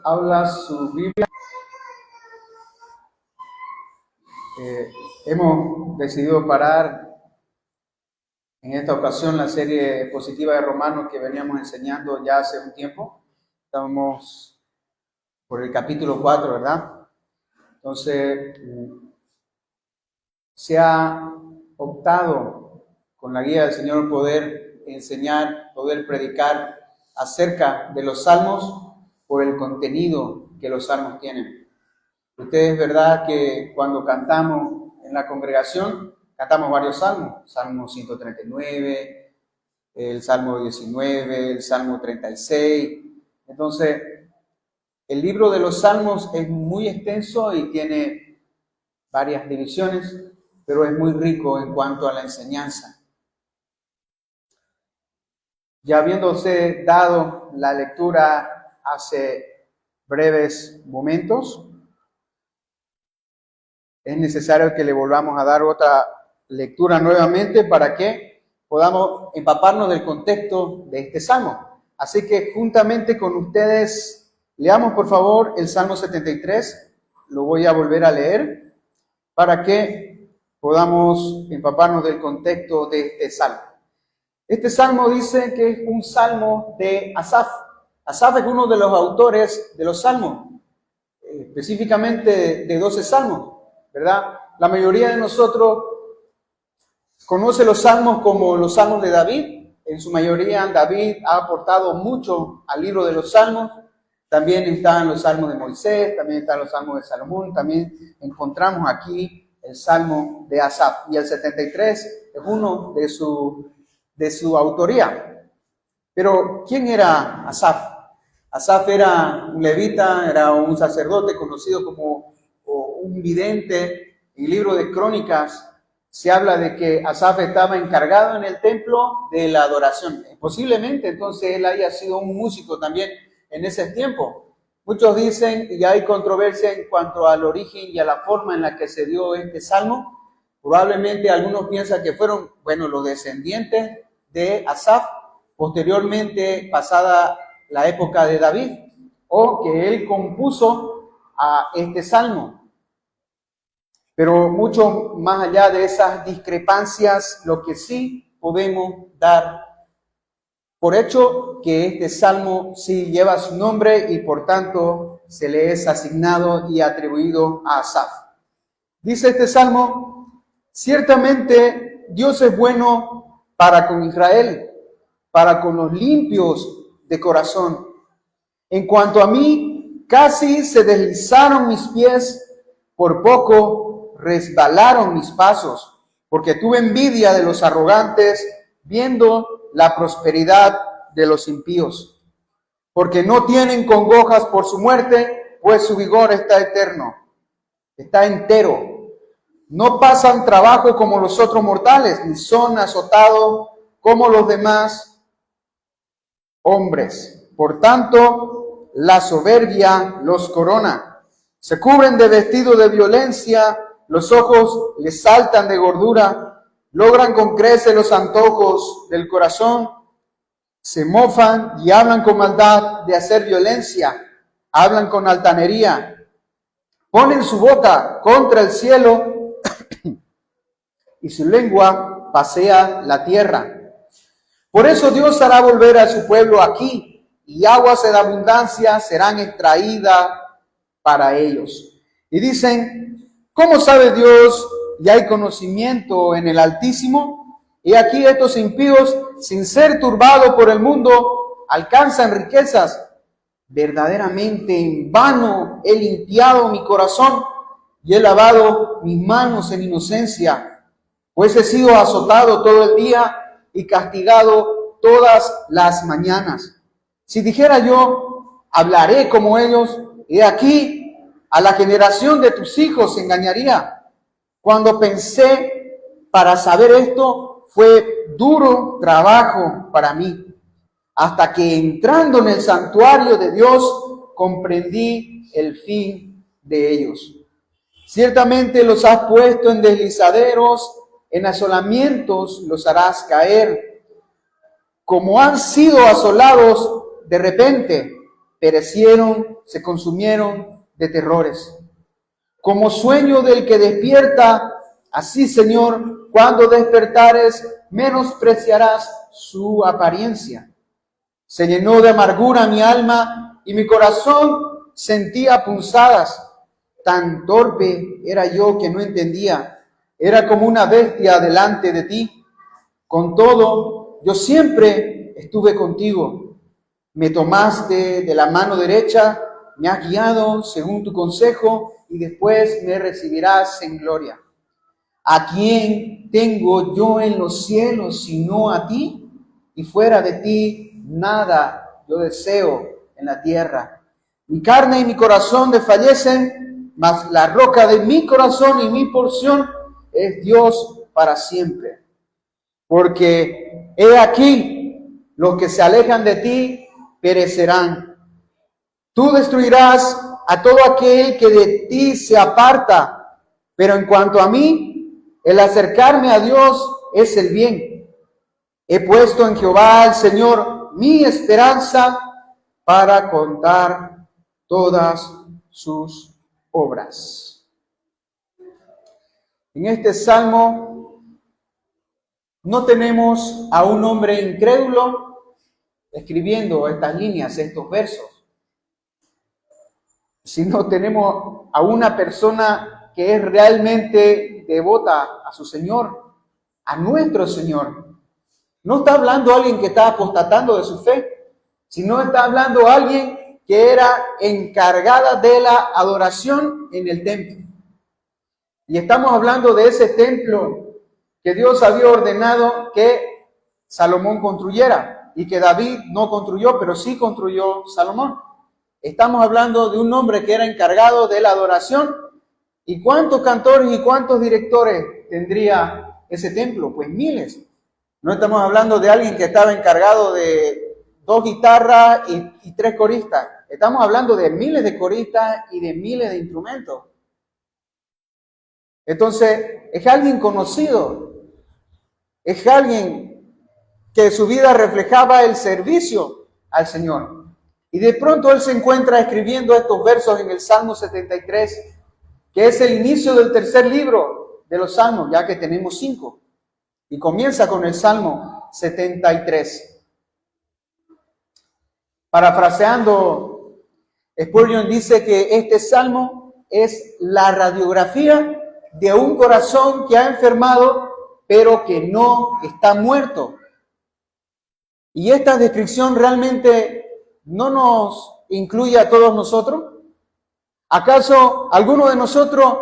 Habla su Biblia. Hemos decidido parar en esta ocasión la serie expositiva de Romanos que veníamos enseñando ya hace un tiempo. Estamos por el capítulo 4, ¿verdad? Entonces, se ha optado con la guía del Señor poder enseñar, poder predicar acerca de los salmos por el contenido que los salmos tienen. Ustedes, ¿verdad?, que cuando cantamos en la congregación, cantamos varios salmos, Salmo 139, el Salmo 19, el Salmo 36. Entonces, el libro de los salmos es muy extenso y tiene varias divisiones, pero es muy rico en cuanto a la enseñanza. Ya habiéndose dado la lectura hace breves momentos, es necesario que le volvamos a dar otra lectura nuevamente para que podamos empaparnos del contexto de este salmo. Así que juntamente con ustedes, leamos por favor el Salmo 73, lo voy a volver a leer para que podamos empaparnos del contexto de este salmo. Este salmo dice que es un salmo de Asaf. Asaf es uno de los autores de los salmos, específicamente de 12 salmos, ¿verdad? La mayoría de nosotros conoce los salmos como los salmos de David. En su mayoría David ha aportado mucho al libro de los salmos. También están los salmos de Moisés, también están los salmos de Salomón, también encontramos aquí el salmo de Asaf. Y el 73 es uno de su autoría. Pero, ¿quién era Asaf? Asaf era un levita, era un sacerdote conocido como un vidente. En el libro de Crónicas se habla de que Asaf estaba encargado en el templo de la adoración. Posiblemente entonces él haya sido un músico también en ese tiempo. Muchos dicen, y hay controversia en cuanto al origen y a la forma en la que se dio este salmo. Probablemente algunos piensan que fueron, los descendientes de Asaf, posteriormente pasada la época de David, o que él compuso a este salmo. Pero mucho más allá de esas discrepancias, lo que sí podemos dar por hecho que este salmo sí lleva su nombre y por tanto se le es asignado y atribuido a Asaf. Dice este salmo: ciertamente Dios es bueno para con Israel, para con los limpios de corazón. En cuanto a mí, casi se deslizaron mis pies, por poco resbalaron mis pasos, porque tuve envidia de los arrogantes, viendo la prosperidad de los impíos. Porque no tienen congojas por su muerte, pues su vigor está eterno, está entero. No pasan trabajo como los otros mortales, ni son azotados como los demás hombres. Por tanto, la soberbia los corona. Se cubren de vestido de violencia, los ojos les saltan de gordura, logran con creces los antojos del corazón, se mofan y hablan con maldad de hacer violencia, hablan con altanería, ponen su boca contra el cielo y su lengua pasea la tierra. Por eso Dios hará volver a su pueblo aquí, y aguas en abundancia serán extraídas para ellos. Y dicen: ¿cómo sabe Dios y hay conocimiento en el Altísimo? Y aquí estos impíos, sin ser turbados por el mundo, alcanzan riquezas. Verdaderamente en vano he limpiado mi corazón y he lavado mis manos en inocencia, pues he sido azotado todo el día y castigado todas las mañanas. Si dijera yo, hablaré como ellos, he aquí, a la generación de tus hijos se engañaría. Cuando pensé para saber esto, fue duro trabajo para mí, hasta que entrando en el santuario de Dios, comprendí el fin de ellos. Ciertamente los has puesto en deslizaderos, en asolamientos los harás caer. Como han sido asolados de repente, perecieron, se consumieron de terrores. Como sueño del que despierta, así, Señor, cuando despertares, menospreciarás su apariencia. Se llenó de amargura mi alma y mi corazón sentía punzadas. Tan torpe era yo que no entendía. Era como una bestia delante de ti. Con todo, yo siempre estuve contigo. Me tomaste de la mano derecha, me has guiado según tu consejo y después me recibirás en gloria. ¿A quién tengo yo en los cielos sino a ti? Y fuera de ti nada yo deseo en la tierra. Mi carne y mi corazón desfallecen, mas la roca de mi corazón y mi porción es Dios para siempre. Porque he aquí, los que se alejan de ti perecerán. Tú destruirás a todo aquel que de ti se aparta, pero en cuanto a mí, el acercarme a Dios es el bien. He puesto en Jehová el Señor mi esperanza para contar todas sus obras. En este salmo no tenemos a un hombre incrédulo escribiendo estas líneas, estos versos, sino tenemos a una persona que es realmente devota a su Señor, a nuestro Señor. No está hablando alguien que está apostatando de su fe, sino está hablando alguien que era encargada de la adoración en el templo. Y estamos hablando de ese templo que Dios había ordenado que Salomón construyera y que David no construyó, pero sí construyó Salomón. Estamos hablando de un hombre que era encargado de la adoración. ¿Y cuántos cantores y cuántos directores tendría ese templo? Pues miles. No estamos hablando de alguien que estaba encargado de 2 guitarras y 3 coristas. Estamos hablando de miles de coristas y de miles de instrumentos. Entonces, es alguien conocido. Es alguien que su vida reflejaba el servicio al Señor. Y de pronto él se encuentra escribiendo estos versos en el Salmo 73, que es el inicio del tercer libro de los Salmos, ya que tenemos 5. Y comienza con el Salmo 73. Parafraseando, Spurgeon dice que este Salmo es la radiografía de un corazón que ha enfermado, pero que no está muerto. Y esta descripción realmente no nos incluye a todos nosotros. ¿Acaso alguno de nosotros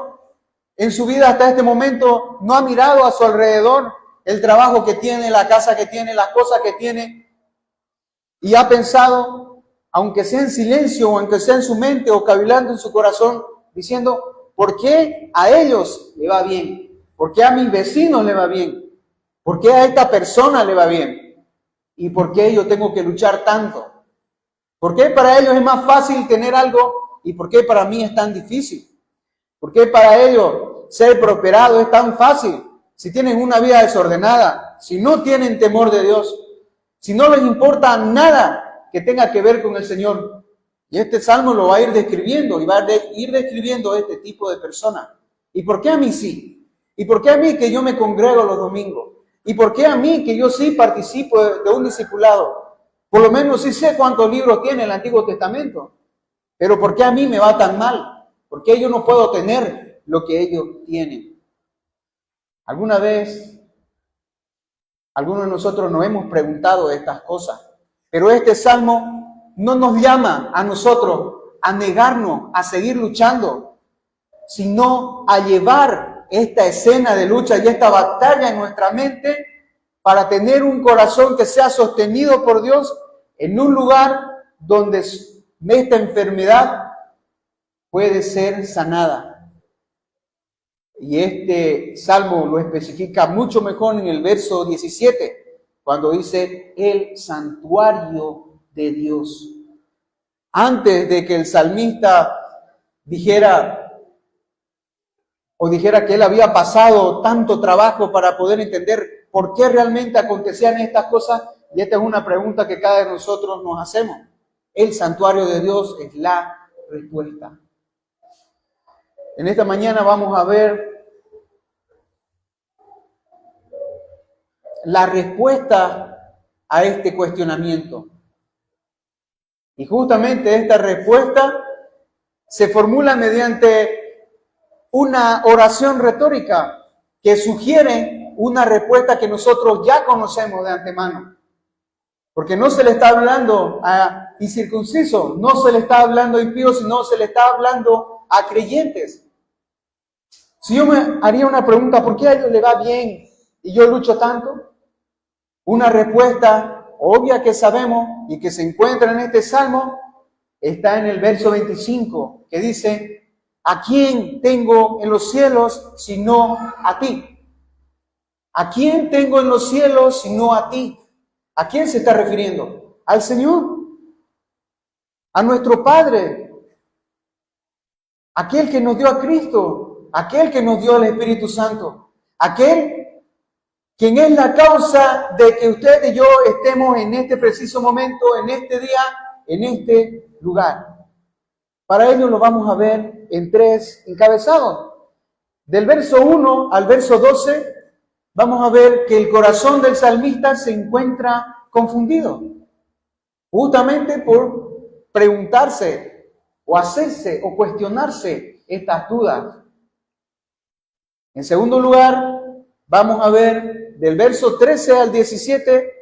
en su vida hasta este momento no ha mirado a su alrededor el trabajo que tiene, la casa que tiene, las cosas que tiene, y ha pensado, aunque sea en silencio o aunque sea en su mente o cavilando en su corazón, diciendo, ¿por qué a ellos le va bien? ¿Por qué a mis vecinos le va bien? ¿Por qué a esta persona le va bien? ¿Y por qué yo tengo que luchar tanto? ¿Por qué para ellos es más fácil tener algo y por qué para mí es tan difícil? ¿Por qué para ellos ser prosperado es tan fácil? Si tienen una vida desordenada, si no tienen temor de Dios, si no les importa nada que tenga que ver con el Señor. Y este salmo lo va a ir describiendo y va a ir describiendo este tipo de personas. ¿Y por qué a mí sí? ¿Y por qué a mí que yo me congrego los domingos? ¿Y por qué a mí que yo sí participo de un discipulado? Por lo menos sí sé cuántos libros tiene el Antiguo Testamento. Pero ¿por qué a mí me va tan mal? ¿Por qué yo no puedo tener lo que ellos tienen? ¿Alguna vez, algunos de nosotros nos hemos preguntado estas cosas? Pero este salmo no nos llama a nosotros a negarnos, a seguir luchando, sino a llevar esta escena de lucha y esta batalla en nuestra mente para tener un corazón que sea sostenido por Dios en un lugar donde esta enfermedad puede ser sanada. Y este salmo lo especifica mucho mejor en el verso 17, cuando dice el santuario de Dios. Antes de que el salmista dijera que él había pasado tanto trabajo para poder entender por qué realmente acontecían estas cosas, y esta es una pregunta que cada uno de nosotros nos hacemos. el santuario de Dios es la respuesta. En esta mañana vamos a ver la respuesta a este cuestionamiento. Y justamente esta respuesta se formula mediante una oración retórica que sugiere una respuesta que nosotros ya conocemos de antemano. Porque no se le está hablando a incircuncisos, no se le está hablando a impíos, sino se le está hablando a creyentes. Si yo me haría una pregunta, ¿por qué a ellos le va bien y yo lucho tanto? Una respuesta obvia que sabemos y que se encuentra en este salmo está en el verso 25, que dice: ¿a quién tengo en los cielos sino a ti? ¿A quién tengo en los cielos sino a ti? ¿A quién se está refiriendo? Al Señor, a nuestro Padre, aquel que nos dio a Cristo, aquel que nos dio al Espíritu Santo, aquel quien es la causa de que usted y yo estemos en este preciso momento, en este día, en este lugar. Para ello lo vamos a ver en 3 encabezados. Del verso 1 al verso 12, vamos a ver que el corazón del salmista se encuentra confundido, justamente por preguntarse o hacerse o cuestionarse estas dudas. En segundo lugar, vamos a ver del verso 13 al 17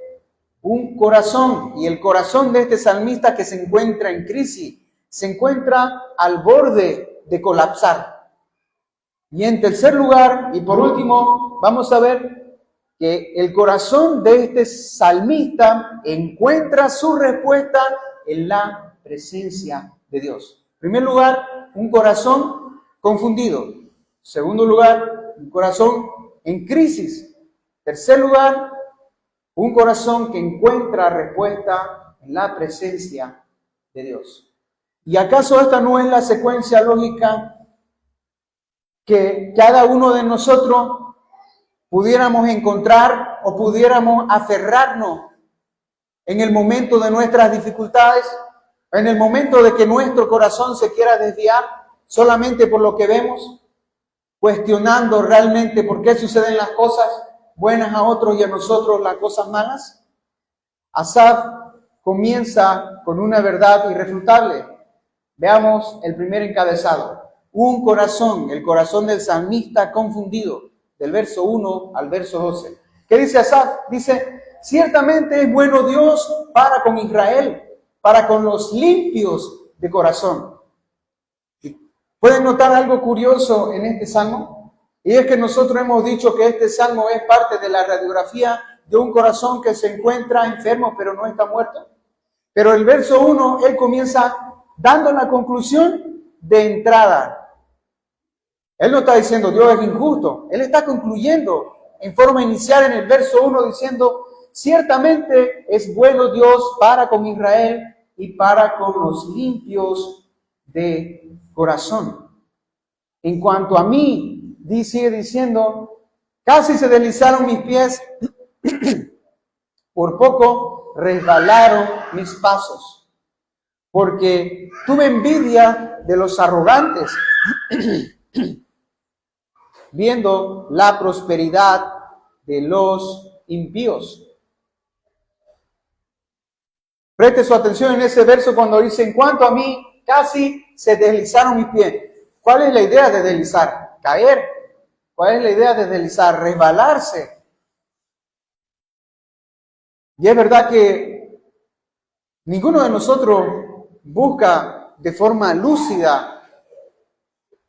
un corazón, y el corazón de este salmista que se encuentra en crisis, se encuentra al borde de colapsar. Y en tercer lugar, y por último, vamos a ver que el corazón de este salmista encuentra su respuesta en la presencia de Dios. En primer lugar, un corazón confundido. En segundo lugar, un corazón en crisis. En tercer lugar, un corazón que encuentra respuesta en la presencia de Dios. ¿Y acaso esta no es la secuencia lógica que cada uno de nosotros pudiéramos encontrar o pudiéramos aferrarnos en el momento de nuestras dificultades, en el momento de que nuestro corazón se quiera desviar solamente por lo que vemos, cuestionando realmente por qué suceden las cosas buenas a otros y a nosotros las cosas malas? Asaf comienza con una verdad irrefutable. Veamos el primer encabezado. Un corazón, el corazón del salmista confundido, del verso 1 al verso 12. ¿Qué dice Asaf? Dice: ciertamente es bueno Dios para con Israel, para con los limpios de corazón. ¿Pueden notar algo curioso en este salmo? Y es que nosotros hemos dicho que este salmo es parte de la radiografía de un corazón que se encuentra enfermo pero no está muerto. Pero el verso 1, él comienza dando la conclusión de entrada. Él no está diciendo Dios es injusto. Él está concluyendo en forma inicial en el verso 1 diciendo: ciertamente es bueno Dios para con Israel y para con los limpios de corazón. En cuanto a mí, sigue diciendo, casi se deslizaron mis pies, por poco resbalaron mis pasos, porque tuve envidia de los arrogantes, viendo la prosperidad de los impíos. Preste su atención en ese verso cuando dice: en cuanto a mí, casi se deslizaron mis pies. ¿Cuál es la idea de deslizar? Caer. ¿Cuál es la idea de deslizar? Resbalarse. Y es verdad que ninguno de nosotros busca de forma lúcida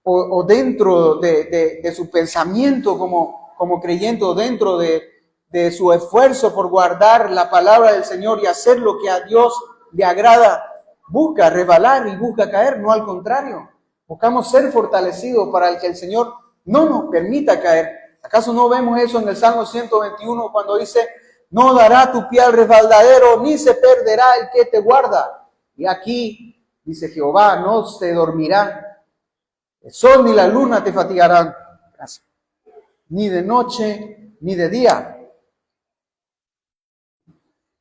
o dentro de su pensamiento como creyente, o dentro de su esfuerzo por guardar la palabra del Señor y hacer lo que a Dios le agrada, busca resbalar y busca caer. No, al contrario, buscamos ser fortalecidos para que el Señor no nos permita caer. ¿Acaso no vemos eso en el Salmo 121 cuando dice: no dará tu pie al resbaladero, ni se perderá el que te guarda? Y aquí dice Jehová: no se dormirá el sol ni la luna te fatigarán, ni de noche ni de día.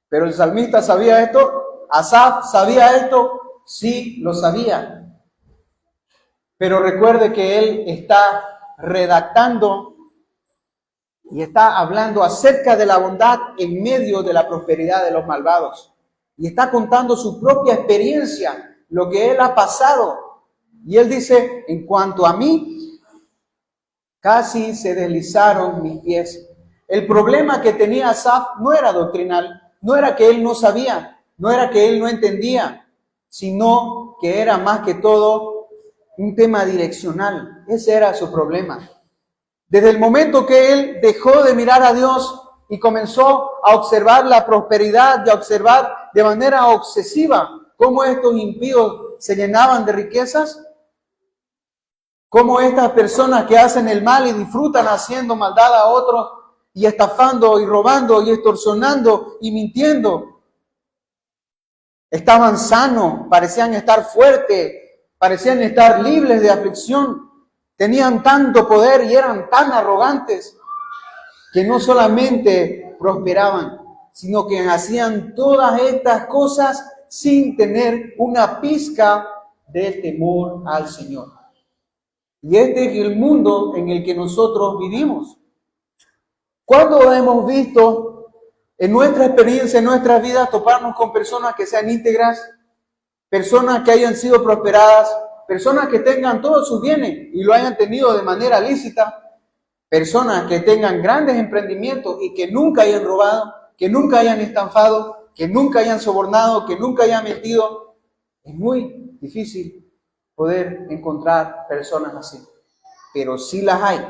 Pero el salmista sabía esto. ¿Asaf sabía esto? Sí, lo sabía. Pero recuerde que él está redactando y está hablando acerca de la bondad en medio de la prosperidad de los malvados. Y está contando su propia experiencia, lo que él ha pasado. Y él dice, en cuanto a mí, casi se deslizaron mis pies. El problema que tenía Asaf no era doctrinal, no era que él no sabía, no era que él no entendía, sino que era más que todo un tema direccional. Ese era su problema. Desde el momento que él dejó de mirar a Dios y comenzó a observar la prosperidad y a observar de manera obsesiva cómo estos impíos se llenaban de riquezas, cómo estas personas que hacen el mal y disfrutan haciendo maldad a otros y estafando y robando y extorsionando y mintiendo, estaban sanos, parecían estar fuertes, parecían estar libres de aflicción. Tenían tanto poder y eran tan arrogantes que no solamente prosperaban, sino que hacían todas estas cosas sin tener una pizca de temor al Señor. Y este es el mundo en el que nosotros vivimos. ¿Cuándo hemos visto en nuestra experiencia, en nuestras vidas, toparnos con personas que sean íntegras, personas que hayan sido prosperadas, personas que tengan todos sus bienes y lo hayan tenido de manera lícita, personas que tengan grandes emprendimientos y que nunca hayan robado, que nunca hayan estafado, que nunca hayan sobornado, que nunca hayan mentido? Es muy difícil poder encontrar personas así, pero sí las hay,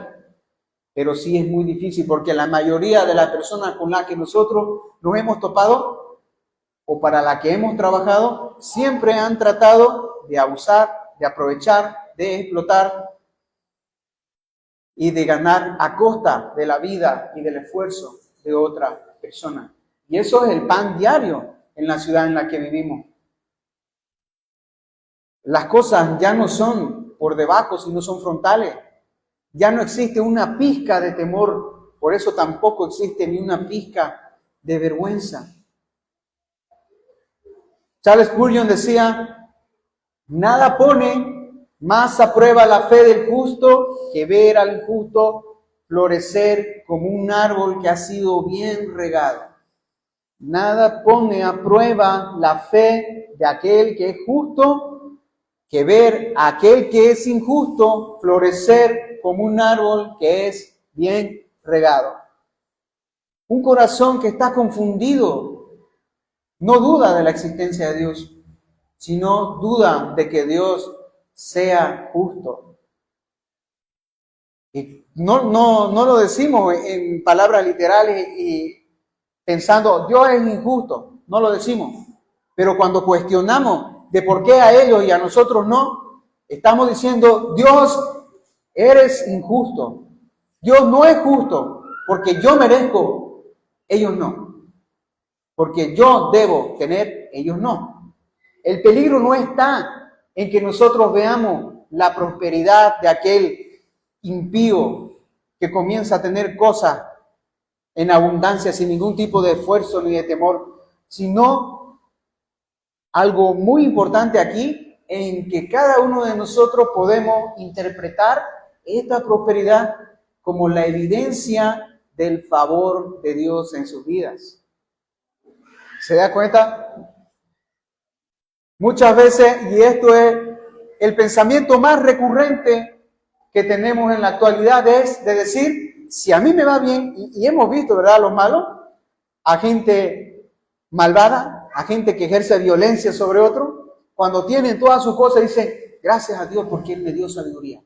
pero sí es muy difícil porque la mayoría de las personas con las que nosotros nos hemos topado o para las que hemos trabajado siempre han tratado de abusar, de aprovechar, de explotar y de ganar a costa de la vida y del esfuerzo de otra persona. Y eso es el pan diario en la ciudad en la que vivimos. Las cosas ya no son por debajo, sino son frontales. Ya no existe una pizca de temor, por eso tampoco existe ni una pizca de vergüenza. Charles Spurgeon decía, nada pone más a prueba la fe del justo que ver al justo florecer como un árbol que ha sido bien regado. Nada pone a prueba la fe de aquel que es justo que ver a aquel que es injusto florecer como un árbol que es bien regado. Un corazón que está confundido no duda de la existencia de Dios, sino duda de que Dios sea justo. Y no lo decimos en palabras literales y pensando, Dios es injusto, no lo decimos. Pero cuando cuestionamos de por qué a ellos y a nosotros no, estamos diciendo, Dios, eres injusto. Dios no es justo porque yo merezco, ellos no. Porque yo debo tener, ellos no. El peligro no está en que nosotros veamos la prosperidad de aquel impío que comienza a tener cosas en abundancia sin ningún tipo de esfuerzo ni de temor, sino algo muy importante aquí en que cada uno de nosotros podemos interpretar esta prosperidad como la evidencia del favor de Dios en sus vidas. ¿Se da cuenta? Muchas veces, y esto es el pensamiento más recurrente que tenemos en la actualidad, es de decir, si a mí me va bien, y hemos visto, ¿verdad?, a los malos, a gente malvada, a gente que ejerce violencia sobre otro, cuando tienen todas sus cosas dicen, gracias a Dios porque Él me dio sabiduría.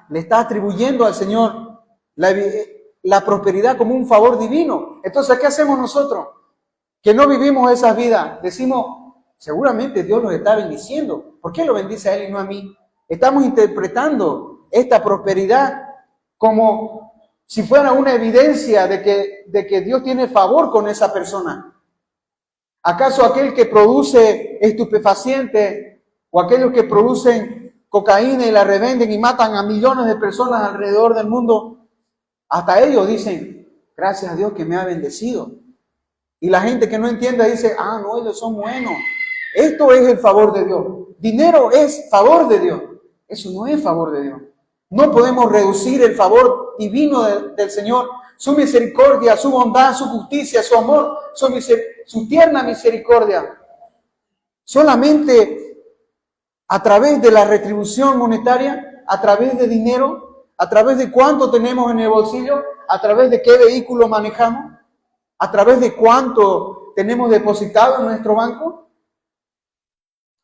Le está atribuyendo al Señor la prosperidad como un favor divino. Entonces, ¿qué hacemos nosotros? Que no vivimos esas vidas. Decimos, seguramente Dios nos está bendiciendo. ¿Por qué lo bendice a Él y no a mí? Estamos interpretando esta prosperidad como si fuera una evidencia de que Dios tiene favor con esa persona. ¿Acaso aquel que produce estupefacientes o aquellos que producen cocaína y la revenden y matan a millones de personas alrededor del mundo, hasta ellos dicen, gracias a Dios que me ha bendecido? Y la gente que no entiende dice, no, ellos son buenos. Esto es el favor de Dios. Dinero es favor de Dios. Eso no es favor de Dios. No podemos reducir el favor divino del Señor, su misericordia, su bondad, su justicia, su amor, su tierna misericordia. Solamente a través de la retribución monetaria, a través de dinero, a través de cuánto tenemos en el bolsillo, a través de qué vehículo manejamos, a través de cuánto tenemos depositado en nuestro banco.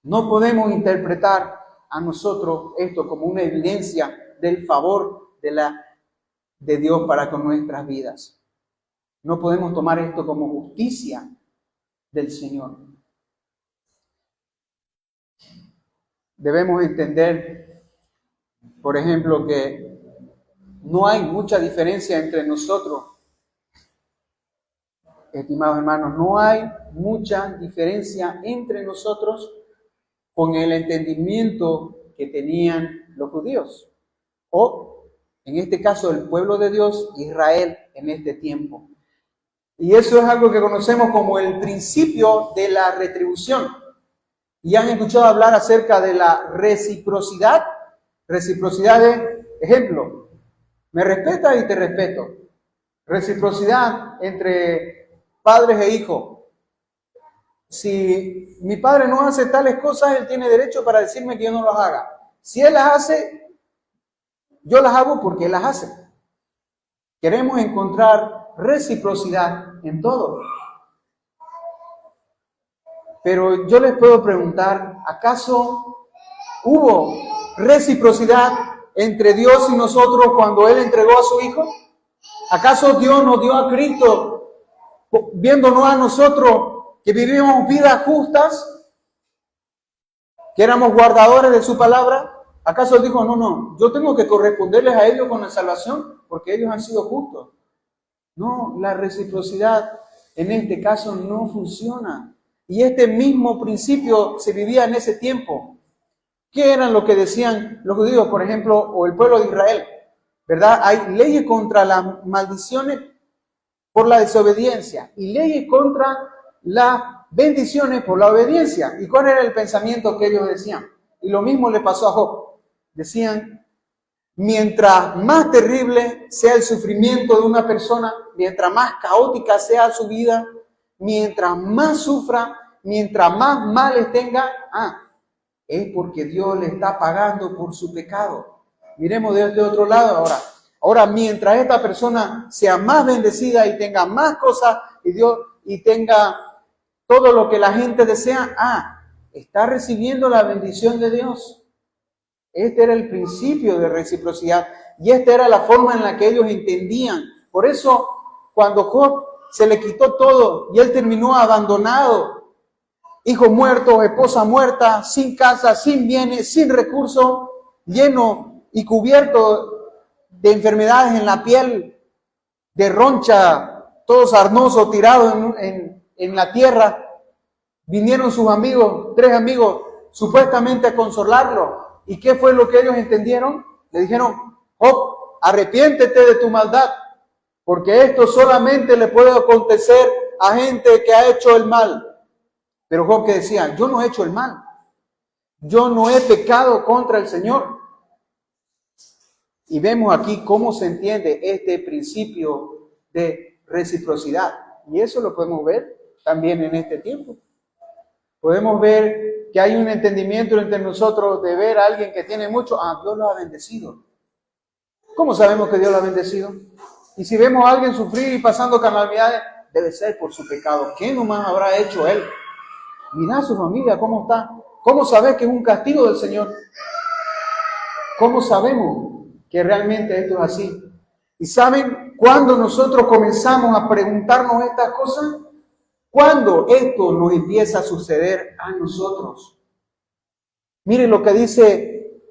No podemos interpretar a nosotros esto como una evidencia del favor de Dios para con nuestras vidas. No podemos tomar esto como justicia del Señor. Debemos entender, por ejemplo, que no hay mucha diferencia entre nosotros. Estimados hermanos, no hay mucha diferencia entre nosotros con el entendimiento que tenían los judíos, o en este caso el pueblo de Dios, Israel, en este tiempo. Y eso es algo que conocemos como el principio de la retribución. ¿Y han escuchado hablar acerca de la reciprocidad? Reciprocidad es, ejemplo, me respetas y te respeto. Reciprocidad entre padres e hijos. Si mi padre no hace tales cosas, él tiene derecho para decirme que yo no las haga. Si él las hace, yo las hago porque él las hace. Queremos encontrar reciprocidad en todo. Pero yo les puedo preguntar, ¿acaso hubo reciprocidad entre Dios y nosotros cuando Él entregó a su Hijo? ¿Acaso Dios nos dio a Cristo viéndonos a nosotros que vivimos vidas justas, que éramos guardadores de su palabra? ¿Acaso Él dijo, no, yo tengo que corresponderles a ellos con la salvación porque ellos han sido justos? No, la reciprocidad en este caso no funciona. Y este mismo principio se vivía en ese tiempo. ¿Qué eran lo que decían los judíos, por ejemplo, o el pueblo de Israel? ¿Verdad? Hay leyes contra las maldiciones por la desobediencia y leyes contra las bendiciones por la obediencia. ¿Y cuál era el pensamiento que ellos decían? Y lo mismo le pasó a Job. Decían, mientras más terrible sea el sufrimiento de una persona, mientras más caótica sea su vida, mientras más sufra, mientras más males tenga, es porque Dios le está pagando por su pecado. Miremos desde otro lado ahora. Ahora, mientras esta persona sea más bendecida y tenga más cosas y tenga todo lo que la gente desea, está recibiendo la bendición de Dios. Este era el principio de reciprocidad y esta era la forma en la que ellos entendían. Por eso, cuando Job se le quitó todo y él terminó abandonado, hijos muertos, esposa muerta, sin casa, sin bienes, sin recursos, lleno y cubierto de enfermedades en la piel, de roncha, todo sarnoso, tirado en la tierra. Vinieron sus amigos, 3 amigos, supuestamente a consolarlo. ¿Y qué fue lo que ellos entendieron? Le dijeron, Job, arrepiéntete de tu maldad, porque esto solamente le puede acontecer a gente que ha hecho el mal. Pero Job que decía, yo no he hecho el mal, yo no he pecado contra el Señor. Y vemos aquí cómo se entiende este principio de reciprocidad. Y eso lo podemos ver también en este tiempo. Podemos ver que hay un entendimiento entre nosotros de ver a alguien que tiene mucho, Dios lo ha bendecido. ¿Cómo sabemos que Dios lo ha bendecido? Y si vemos a alguien sufrir y pasando calamidades, debe ser por su pecado. ¿Qué nomás habrá hecho él? Mirá a su familia, ¿cómo está? ¿Cómo sabes que es un castigo del Señor? ¿Cómo sabemos que realmente esto es así? ¿Y saben cuándo nosotros comenzamos a preguntarnos estas cosas? ¿Cuándo esto nos empieza a suceder a nosotros? Miren lo que dice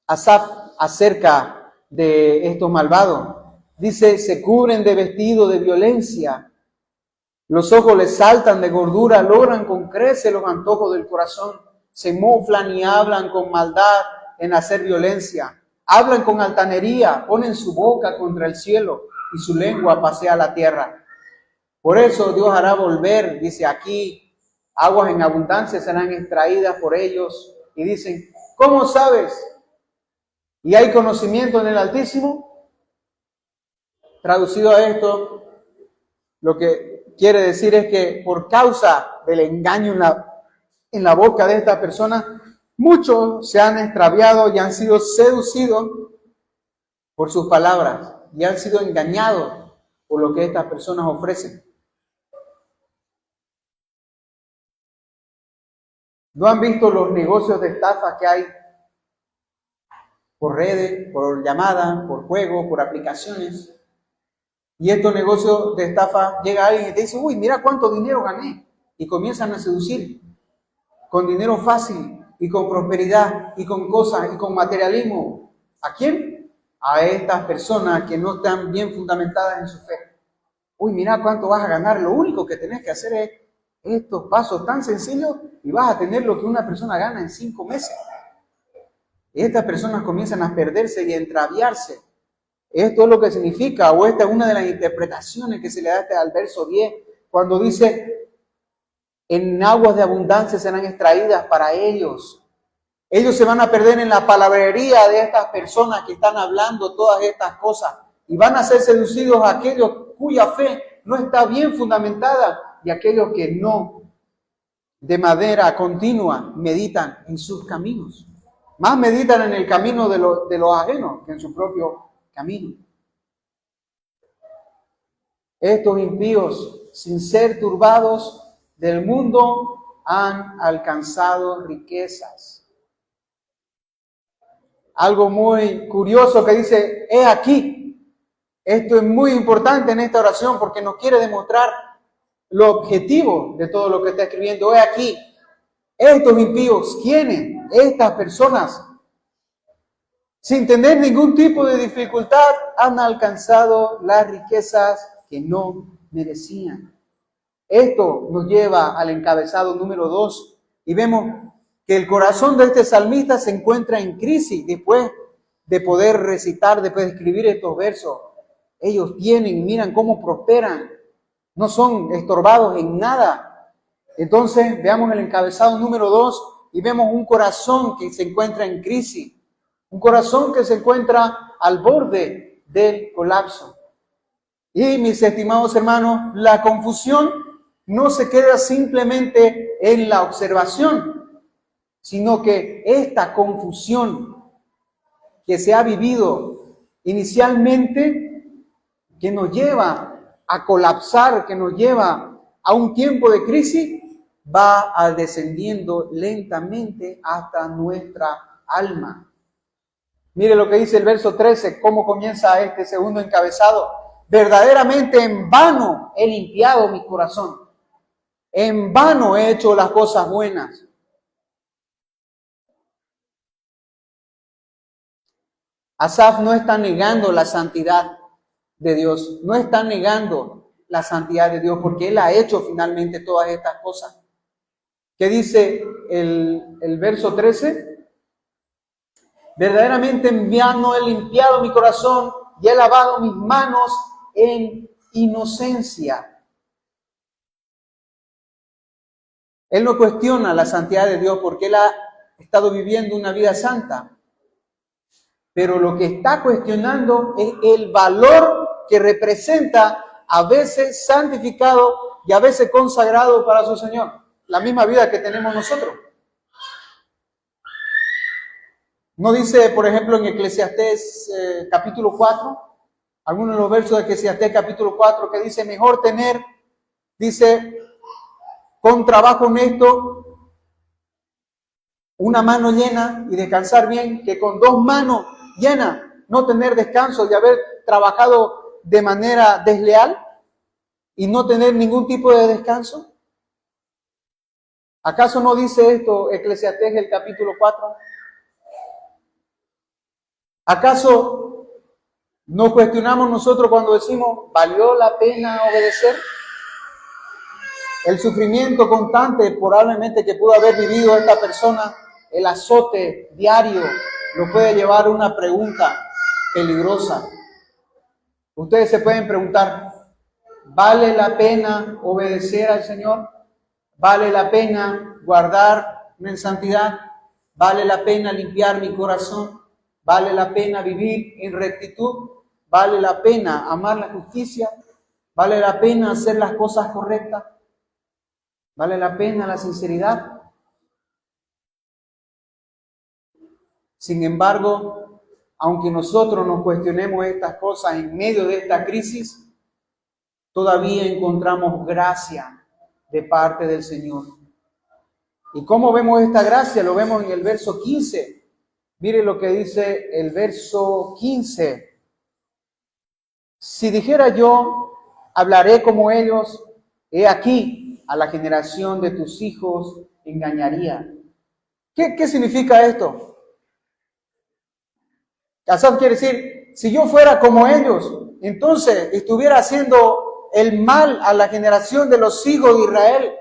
Asaf acerca de estos malvados. Dice, se cubren de vestido de violencia, los ojos les saltan de gordura, logran con creces los antojos del corazón, se moflan y hablan con maldad en hacer violencia, hablan con altanería, ponen su boca contra el cielo. y su lengua pasea la tierra. Por eso Dios hará volver, dice aquí, aguas en abundancia serán extraídas por ellos. Y dicen, ¿cómo sabes? ¿Y hay conocimiento en el Altísimo? Traducido a esto, lo que quiere decir es que por causa del engaño en la boca de esta persona, muchos se han extraviado y han sido seducidos por sus palabras y han sido engañados por lo que estas personas ofrecen. ¿No han visto los negocios de estafa que hay por redes, por llamadas, por juegos, por aplicaciones? Y estos negocios de estafa, llega alguien y te dice, uy, mira cuánto dinero gané. Y comienzan a seducir con dinero fácil y con prosperidad y con cosas y con materialismo. ¿A quién? A estas personas que no están bien fundamentadas en su fe. Uy, mira cuánto vas a ganar. Lo único que tenés que hacer es estos pasos tan sencillos y vas a tener lo que una persona gana en 5 meses. Y estas personas comienzan a perderse y a entraviarse. Esto es lo que significa, o esta es una de las interpretaciones que se le da al verso 10, cuando dice, en aguas de abundancia serán extraídas para ellos. Ellos se van a perder en la palabrería de estas personas que están hablando todas estas cosas y van a ser seducidos a aquellos cuya fe no está bien fundamentada y aquellos que no, de manera continua, meditan en sus caminos. Más meditan en el camino de los ajenos que en su propio camino. Estos impíos, sin ser turbados del mundo, han alcanzado riquezas. Algo muy curioso que dice, he aquí. Esto es muy importante en esta oración porque nos quiere demostrar lo objetivo de todo lo que está escribiendo. He aquí, estos impíos, ¿quiénes? Estas personas, sin tener ningún tipo de dificultad, han alcanzado las riquezas que no merecían. Esto nos lleva al encabezado número 2 y vemos que el corazón de este salmista se encuentra en crisis después de poder recitar, después de escribir estos versos. Ellos tienen, miran cómo prosperan, no son estorbados en nada. Entonces veamos el encabezado número 2 y vemos un corazón que se encuentra en crisis, un corazón que se encuentra al borde del colapso. Y mis estimados hermanos, la confusión no se queda simplemente en la observación, sino que esta confusión que se ha vivido inicialmente, que nos lleva a colapsar, que nos lleva a un tiempo de crisis, va descendiendo lentamente hasta nuestra alma. Mire lo que dice el verso 13, cómo comienza este segundo encabezado. Verdaderamente en vano he limpiado mi corazón. En vano he hecho las cosas buenas. Asaf no está negando la santidad de Dios, no está negando la santidad de Dios porque él ha hecho finalmente todas estas cosas. ¿Qué dice el verso 13? Verdaderamente en vano he limpiado mi corazón y he lavado mis manos en inocencia. Él no cuestiona la santidad de Dios porque él ha estado viviendo una vida santa. Pero lo que está cuestionando es el valor que representa a veces santificado y a veces consagrado para su Señor. La misma vida que tenemos nosotros. ¿No dice, por ejemplo, en Eclesiastés capítulo 4, algunos de los versos de Eclesiastés capítulo 4, que dice, mejor tener, dice, con trabajo honesto, una mano llena y descansar bien, que con 2 manos llenas no tener descanso y haber trabajado de manera desleal y no tener ningún tipo de descanso? ¿Acaso no dice esto Eclesiastés el capítulo 4? ¿Acaso no cuestionamos nosotros cuando decimos, ¿valió la pena obedecer? El sufrimiento constante probablemente que pudo haber vivido esta persona, el azote diario, lo puede llevar a una pregunta peligrosa. Ustedes se pueden preguntar, ¿vale la pena obedecer al Señor? ¿Vale la pena guardarme en santidad? ¿Vale la pena limpiar mi corazón? ¿Vale la pena vivir en rectitud? ¿Vale la pena amar la justicia? ¿Vale la pena hacer las cosas correctas? ¿Vale la pena la sinceridad? Sin embargo, aunque nosotros nos cuestionemos estas cosas en medio de esta crisis, todavía encontramos gracia de parte del Señor. ¿Y cómo vemos esta gracia? Lo vemos en el verso 15. Mire lo que dice el verso 15. Si dijera yo, hablaré como ellos, he aquí, a la generación de tus hijos engañaría. ¿Qué significa esto? Asaf quiere decir, si yo fuera como ellos, entonces estuviera haciendo el mal a la generación de los hijos de Israel,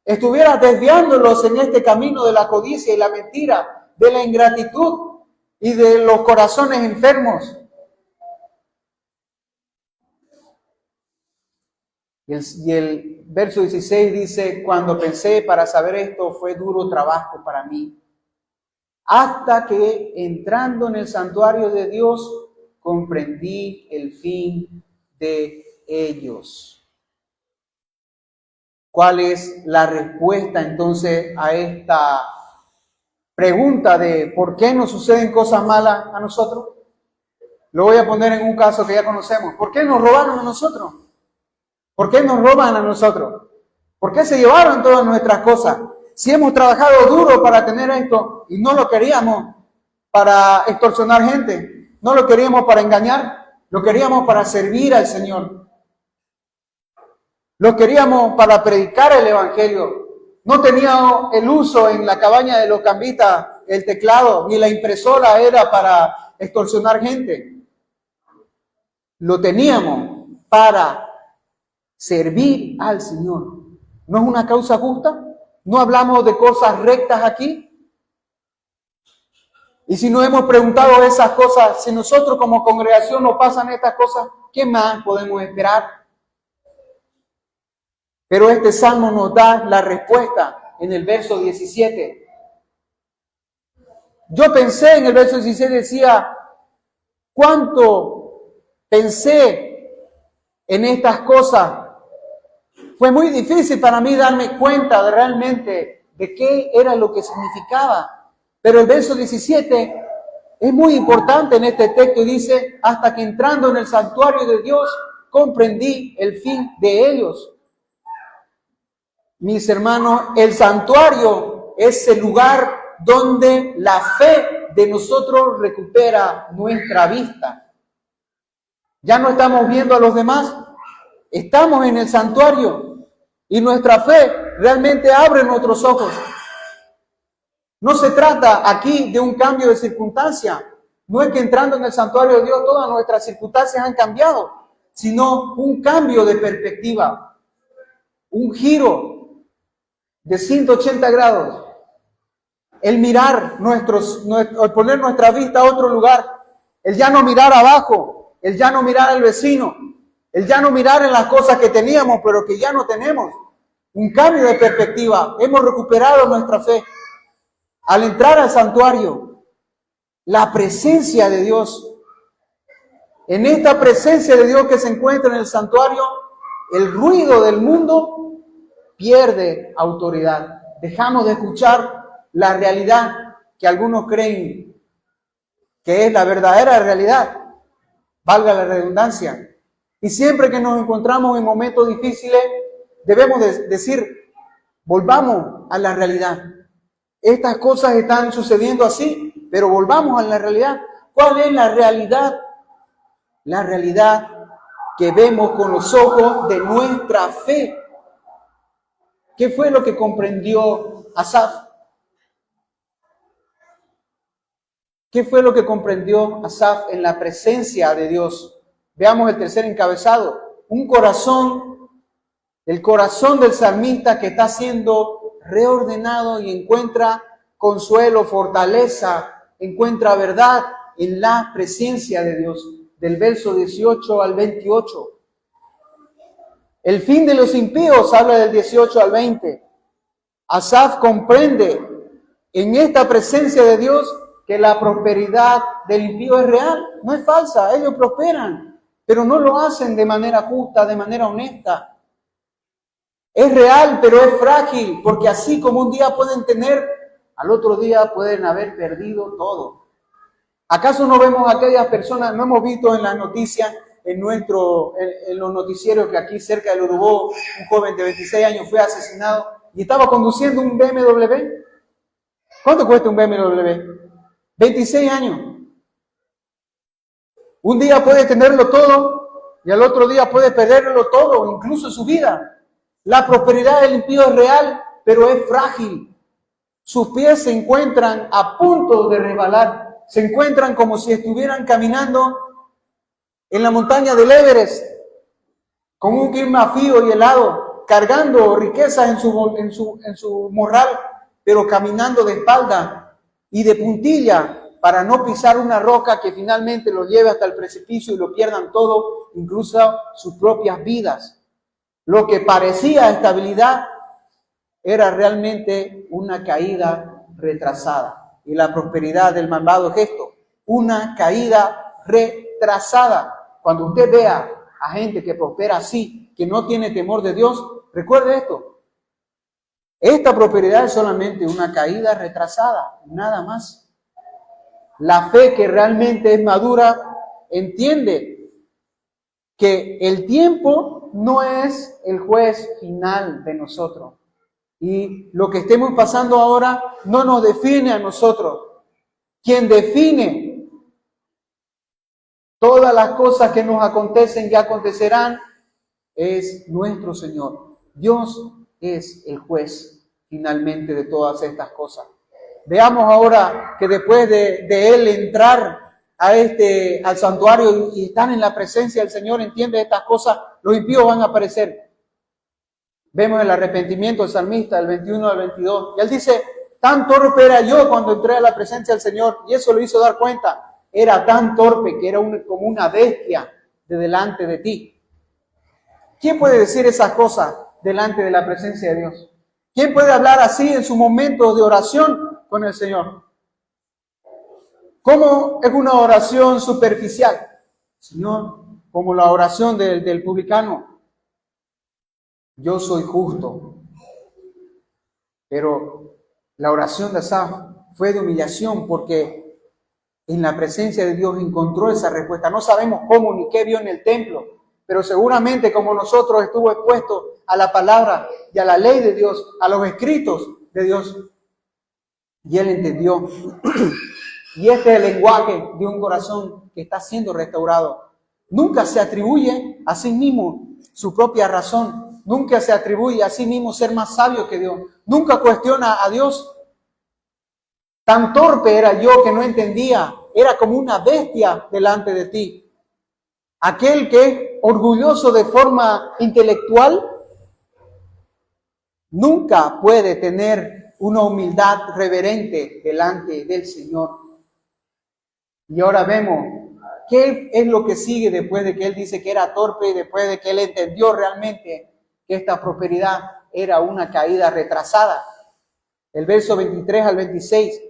estuviera desviándolos en este camino de la codicia y la mentira, de la ingratitud y de los corazones enfermos. Y el verso 16 dice, cuando pensé para saber esto, fue duro trabajo para mí, hasta que entrando en el santuario de Dios, comprendí el fin de ellos. ¿Cuál es la respuesta entonces a esta pregunta de por qué nos suceden cosas malas a nosotros? Lo voy a poner en un caso que ya conocemos. ¿Por qué nos robaron a nosotros? ¿Por qué nos roban a nosotros? ¿Por qué se llevaron todas nuestras cosas? Si hemos trabajado duro para tener esto y no lo queríamos para extorsionar gente, no lo queríamos para engañar, lo queríamos para servir al Señor. Lo queríamos para predicar el Evangelio. No tenía el uso en la cabaña de los cambistas, el teclado, ni la impresora era para extorsionar gente. Lo teníamos para servir al Señor. ¿No es una causa justa? ¿No hablamos de cosas rectas aquí? Y si nos hemos preguntado esas cosas, si nosotros como congregación nos pasan estas cosas, ¿qué más podemos esperar? Pero este salmo nos da la respuesta en el verso 17. Yo pensé en el verso 16, decía, ¿cuánto pensé en estas cosas? Fue muy difícil para mí darme cuenta de realmente de qué era lo que significaba. Pero el verso 17 es muy importante en este texto y dice, hasta que entrando en el santuario de Dios, comprendí el fin de ellos. Mis hermanos, el santuario es el lugar donde la fe de nosotros recupera nuestra vista. Ya no estamos viendo a los demás, estamos en el santuario. Y nuestra fe realmente abre nuestros ojos. No se trata aquí de un cambio de circunstancia. No es que entrando en el santuario de Dios todas nuestras circunstancias han cambiado, sino un cambio de perspectiva, un giro de 180 grados. El mirar el poner nuestra vista a otro lugar, el ya no mirar abajo, el ya no mirar al vecino, el ya no mirar en las cosas que teníamos pero que ya no tenemos. Un cambio de perspectiva. Hemos recuperado nuestra fe. Al entrar al santuario, la presencia de Dios. En esta presencia de Dios que se encuentra en el santuario, el ruido del mundo pierde autoridad. Dejamos de escuchar la realidad que algunos creen que es la verdadera realidad. Valga la redundancia. Y siempre que nos encontramos en momentos difíciles, debemos decir, volvamos a la realidad. Estas cosas están sucediendo así, pero volvamos a la realidad. ¿Cuál es la realidad? La realidad que vemos con los ojos de nuestra fe. ¿Qué fue lo que comprendió Asaf? ¿Qué fue lo que comprendió Asaf en la presencia de Dios? Veamos el tercer encabezado. Un corazón, el corazón del salmista que está siendo reordenado y encuentra consuelo, fortaleza, encuentra verdad en la presencia de Dios. del verso 18 al 28. El fin de los impíos habla del 18 al 20. Asaf comprende en esta presencia de Dios que la prosperidad del impío es real, no es falsa. Ellos prosperan, pero no lo hacen de manera justa, de manera honesta. Es real, pero es frágil, porque así como un día pueden tener, al otro día pueden haber perdido todo. ¿Acaso no vemos a aquellas personas, no hemos visto en las noticias, en los noticieros, que aquí cerca del Urubó, un joven de 26 años fue asesinado y estaba conduciendo un BMW? ¿Cuánto cuesta un BMW? 26 años. Un día puede tenerlo todo y al otro día puede perderlo todo, incluso su vida. La prosperidad del impío es real, pero es frágil. Sus pies se encuentran a punto de resbalar. Se encuentran como si estuvieran caminando en la montaña del Everest, con un clima frío y helado, cargando riquezas en su morral, pero caminando de espalda y de puntilla para no pisar una roca que finalmente los lleve hasta el precipicio y lo pierdan todo, incluso sus propias vidas. Lo que parecía estabilidad era realmente una caída retrasada. Y la prosperidad del malvado es esto, una caída retrasada. Cuando usted vea a gente que prospera así, que no tiene temor de Dios, recuerde esto. Esta prosperidad es solamente una caída retrasada, nada más. La fe que realmente es madura entiende que el tiempo no es el juez final de nosotros. Y lo que estemos pasando ahora no nos define a nosotros. Quien define todas las cosas que nos acontecen y acontecerán es nuestro Señor. Dios es el juez finalmente de todas estas cosas. Veamos ahora que después de Él entrar al santuario y estar en la presencia del Señor, entiende estas cosas, los impíos van a aparecer. Vemos el arrepentimiento del salmista, del 21 al 22. Y él dice, tan torpe era yo cuando entré a la presencia del Señor. Y eso lo hizo dar cuenta. Era tan torpe que era como una bestia de delante de ti. ¿Quién puede decir esas cosas delante de la presencia de Dios? ¿Quién puede hablar así en sus momentos de oración con el Señor? ¿Cómo es una oración superficial? Señor, como la oración del publicano. Yo soy justo. Pero la oración de Asaf fue de humillación porque en la presencia de Dios encontró esa respuesta. No sabemos cómo ni qué vio en el templo, pero seguramente como nosotros estuvo expuesto a la palabra y a la ley de Dios, a los escritos de Dios. Y él entendió. Y este es el lenguaje de un corazón que está siendo restaurado. Nunca se atribuye a sí mismo su propia razón. Nunca se atribuye a sí mismo ser más sabio que Dios. Nunca cuestiona a Dios. Tan torpe era yo que no entendía. Era como una bestia delante de ti. Aquel que es orgulloso de forma intelectual nunca puede tener una humildad reverente delante del Señor. Y ahora vemos qué es lo que sigue después de que él dice que era torpe y después de que él entendió realmente que esta prosperidad era una caída retrasada. El verso 23 al 26.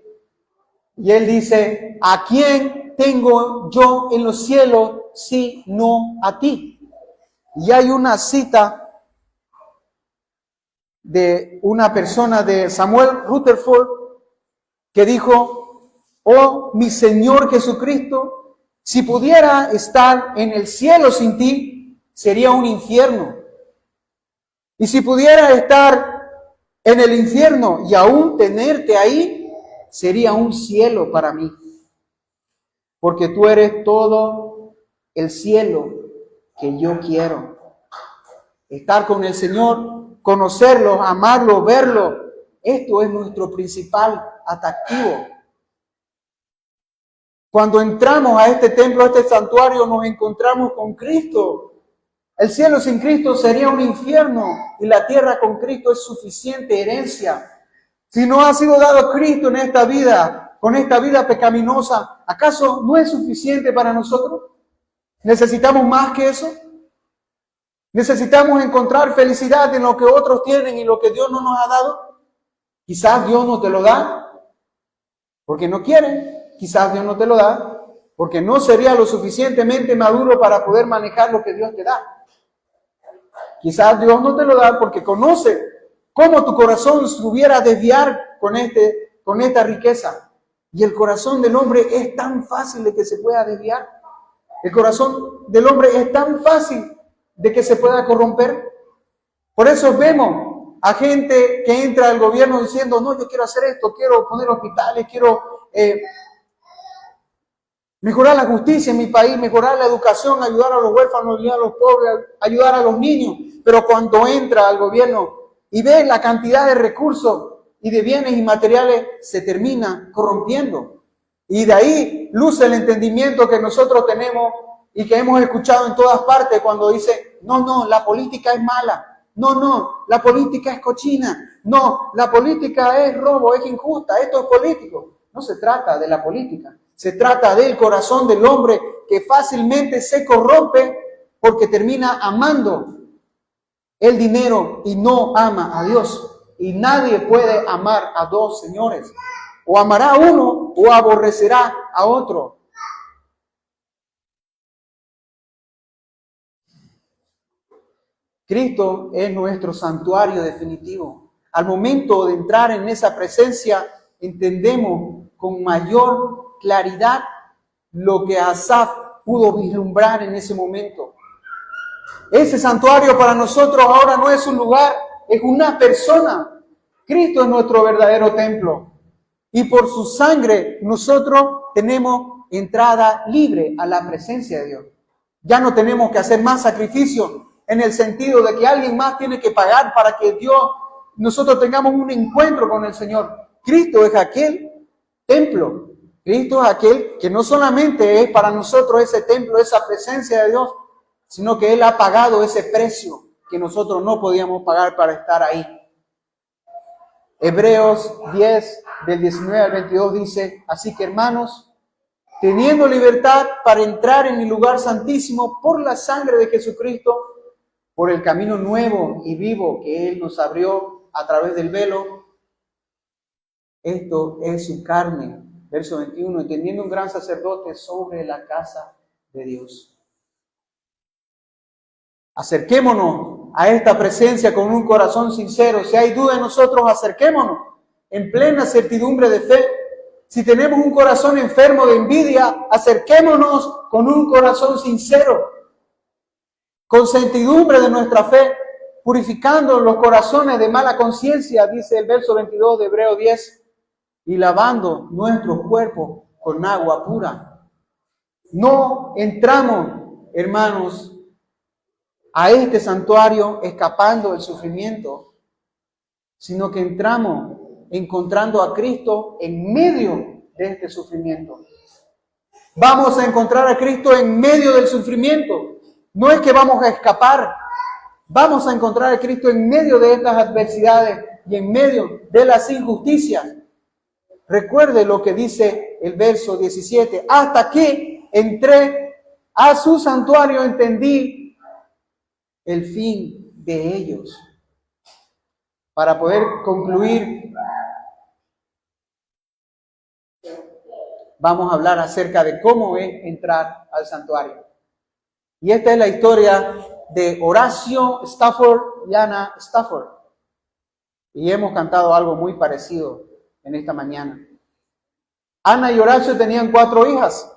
Y él dice, ¿a quién tengo yo en los cielos si no a ti? Y hay una cita de una persona de Samuel Rutherford que dijo, oh mi Señor Jesucristo, si pudiera estar en el cielo sin ti, sería un infierno. Y si pudiera estar en el infierno y aún tenerte ahí, sería un cielo para mí. Porque tú eres todo el cielo que yo quiero. Estar con el Señor, conocerlo, amarlo, verlo, esto es nuestro principal atractivo. Cuando entramos a este templo, a este santuario, nos encontramos con Cristo. El cielo sin Cristo sería un infierno y la tierra con Cristo es suficiente herencia. Si no ha sido dado Cristo en esta vida, con esta vida pecaminosa, ¿acaso no es suficiente para nosotros? ¿Necesitamos más que eso? ¿Necesitamos encontrar felicidad en lo que otros tienen y lo que Dios no nos ha dado? Quizás Dios no te lo da porque no quiere. Quizás Dios no te lo da porque no sería lo suficientemente maduro para poder manejar lo que Dios te da. Quizás Dios no te lo da porque conoce cómo tu corazón se hubiera desviar con esta riqueza. Y el corazón del hombre es tan fácil de que se pueda desviar. El corazón del hombre es tan fácil de que se pueda corromper. Por eso vemos a gente que entra al gobierno diciendo, no, yo quiero hacer esto, quiero poner hospitales, quiero mejorar la justicia en mi país, mejorar la educación, ayudar a los huérfanos, ayudar a los pobres, ayudar a los niños. Pero cuando entra al gobierno y ve la cantidad de recursos y de bienes y materiales, se termina corrompiendo. Y de ahí luce el entendimiento que nosotros tenemos y que hemos escuchado en todas partes cuando dice, no, la política es mala. No, la política es cochina. No, la política es robo, es injusta, esto es político. No se trata de la política. Se trata del corazón del hombre que fácilmente se corrompe porque termina amando el dinero y no ama a Dios. Y nadie puede amar a dos señores. O amará a uno o aborrecerá a otro. Cristo es nuestro santuario definitivo. Al momento de entrar en esa presencia, entendemos con mayor claridad lo que Asaf pudo vislumbrar en ese momento. Ese santuario para nosotros ahora no es un lugar, es una persona. Cristo es nuestro verdadero templo. Y por su sangre nosotros tenemos entrada libre a la presencia de Dios. Ya no tenemos que hacer más sacrificio en el sentido de que alguien más tiene que pagar para que nosotros tengamos un encuentro con el Señor. Cristo es aquel templo. Cristo es aquel que no solamente es para nosotros ese templo, esa presencia de Dios, sino que Él ha pagado ese precio que nosotros no podíamos pagar para estar ahí. Hebreos 10, del 19 al 22 dice, así que hermanos, teniendo libertad para entrar en el lugar santísimo por la sangre de Jesucristo, por el camino nuevo y vivo que Él nos abrió a través del velo, esto es su carne. Verso 21, entendiendo un gran sacerdote sobre la casa de Dios. Acerquémonos a esta presencia con un corazón sincero. Si hay duda en nosotros, acerquémonos en plena certidumbre de fe. Si tenemos un corazón enfermo de envidia, acerquémonos con un corazón sincero, con certidumbre de nuestra fe, purificando los corazones de mala conciencia, dice el verso 22 de Hebreos 10, y lavando nuestros cuerpos con agua pura. No entramos, hermanos, a este santuario escapando del sufrimiento, sino que entramos encontrando a Cristo en medio de este sufrimiento. Vamos a encontrar a Cristo en medio del sufrimiento. No es que vamos a escapar, vamos a encontrar a Cristo en medio de estas adversidades y en medio de las injusticias. Recuerde lo que dice el verso 17. Hasta que entré a su santuario entendí el fin de ellos. Para poder concluir, vamos a hablar acerca de cómo es entrar al santuario. Y esta es la historia de Horacio Stafford y Ana Stafford. Y hemos cantado algo muy parecido en esta mañana. Ana y Horacio tenían 4 hijas.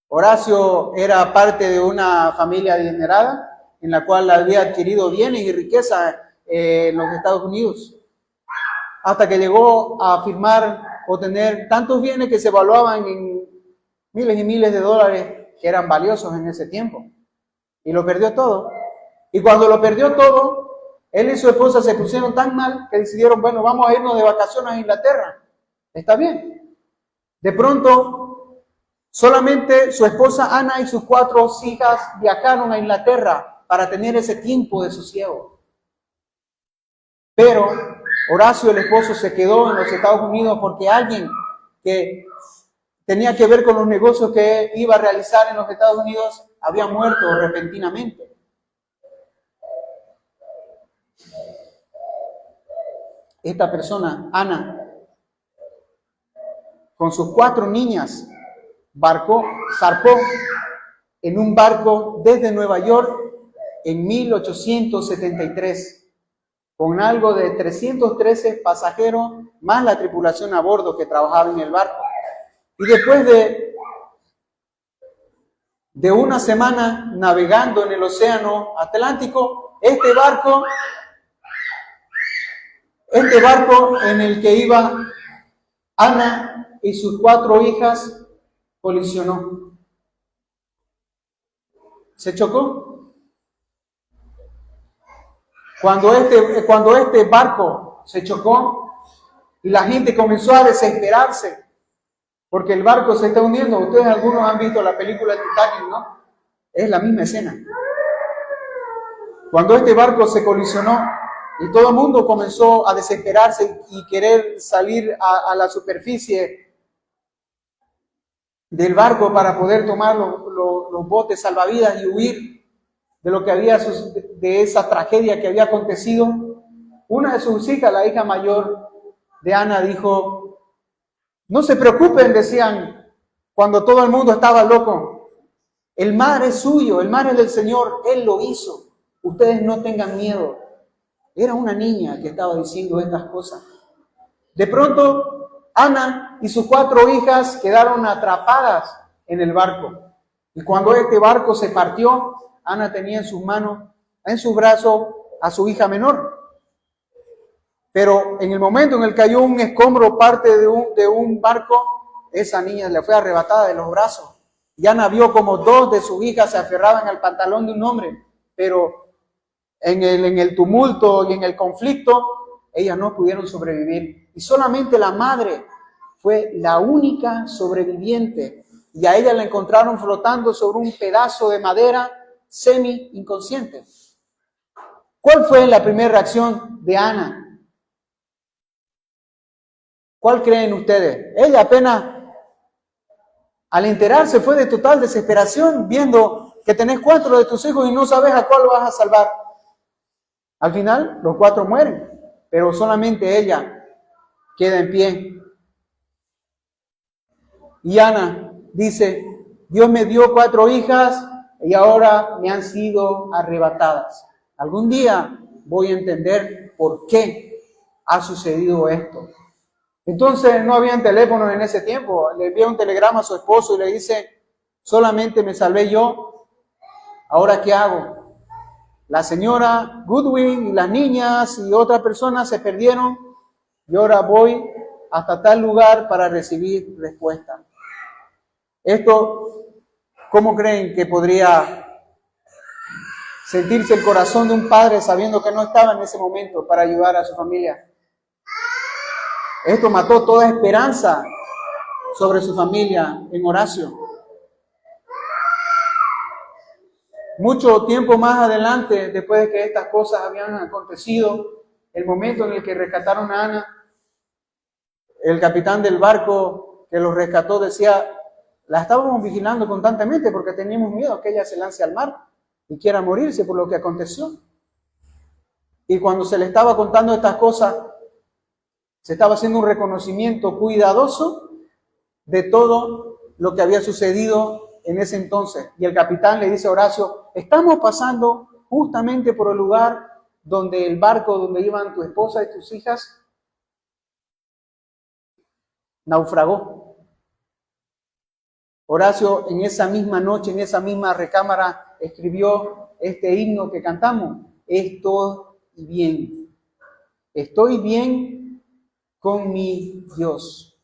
Horacio era parte de una familia adinerada en la cual había adquirido bienes y riqueza en los Estados Unidos, hasta que llegó a firmar o tener tantos bienes que se evaluaban en miles y miles de dólares que eran valiosos en ese tiempo. Y lo perdió todo. Y cuando lo perdió todo, él y su esposa se pusieron tan mal que decidieron, bueno, vamos a irnos de vacaciones a Inglaterra. Está bien. De pronto, solamente su esposa Ana y sus 4 hijas viajaron a Inglaterra para tener ese tiempo de sosiego. Pero Horacio, el esposo, se quedó en los Estados Unidos porque alguien que tenía que ver con los negocios que iba a realizar en los Estados Unidos, había muerto repentinamente. Esta persona, Ana, con sus 4 niñas, zarpó en un barco desde Nueva York en 1873, con algo de 313 pasajeros, más la tripulación a bordo que trabajaba en el barco. Y después de una semana navegando en el océano Atlántico, este barco en el que iba Ana y sus 4 hijas colisionó. Se chocó. Cuando este barco se chocó y la gente comenzó a desesperarse porque el barco se está hundiendo. Ustedes algunos han visto la película Titanic, ¿no? Es la misma escena. Cuando este barco se colisionó y todo el mundo comenzó a desesperarse y querer salir a la superficie del barco para poder tomar los botes salvavidas y huir de lo que había, de esa tragedia que había acontecido, una de sus hijas, la hija mayor de Ana, dijo: no se preocupen, decían, cuando todo el mundo estaba loco. El mar es suyo, el mar es del Señor, Él lo hizo. Ustedes no tengan miedo. Era una niña que estaba diciendo estas cosas. De pronto, Ana y sus 4 hijas quedaron atrapadas en el barco. Y cuando este barco se partió, Ana tenía en sus manos, en sus brazos, a su hija menor. Pero en el momento en el que cayó un escombro, parte de un barco, esa niña le fue arrebatada de los brazos. Y Ana vio como 2 de sus hijas se aferraban al pantalón de un hombre, pero en el tumulto y en el conflicto, ellas no pudieron sobrevivir. Y solamente la madre fue la única sobreviviente. Y a ella la encontraron flotando sobre un pedazo de madera semi-inconsciente. ¿Cuál fue la primera reacción de Ana? ¿Cuál creen ustedes? Ella apenas al enterarse fue de total desesperación, viendo que tenés 4 de tus hijos y no sabes a cuál vas a salvar. Al final, los 4 mueren, pero solamente ella queda en pie. Y Ana dice: Dios me dio 4 hijas y ahora me han sido arrebatadas. Algún día voy a entender por qué ha sucedido esto. Entonces no habían teléfonos en ese tiempo. Le envía un telegrama a su esposo y le dice: solamente me salvé yo, ¿ahora qué hago? La señora Goodwin y las niñas y otras personas se perdieron y ahora voy hasta tal lugar para recibir respuesta. Esto, ¿cómo creen que podría sentirse el corazón de un padre sabiendo que no estaba en ese momento para ayudar a su familia? Esto mató toda esperanza sobre su familia en Horacio. Mucho tiempo más adelante, después de que estas cosas habían acontecido, el momento en el que rescataron a Ana, el capitán del barco que los rescató decía: la estábamos vigilando constantemente porque teníamos miedo que ella se lance al mar y quiera morirse por lo que aconteció. Y cuando se le estaba contando estas cosas, se estaba haciendo un reconocimiento cuidadoso de todo lo que había sucedido en ese entonces. Y el capitán le dice a Horacio: estamos pasando justamente por el lugar donde el barco donde iban tu esposa y tus hijas naufragó. Horacio en esa misma noche, en esa misma recámara, escribió este himno que cantamos: estoy bien con mi Dios.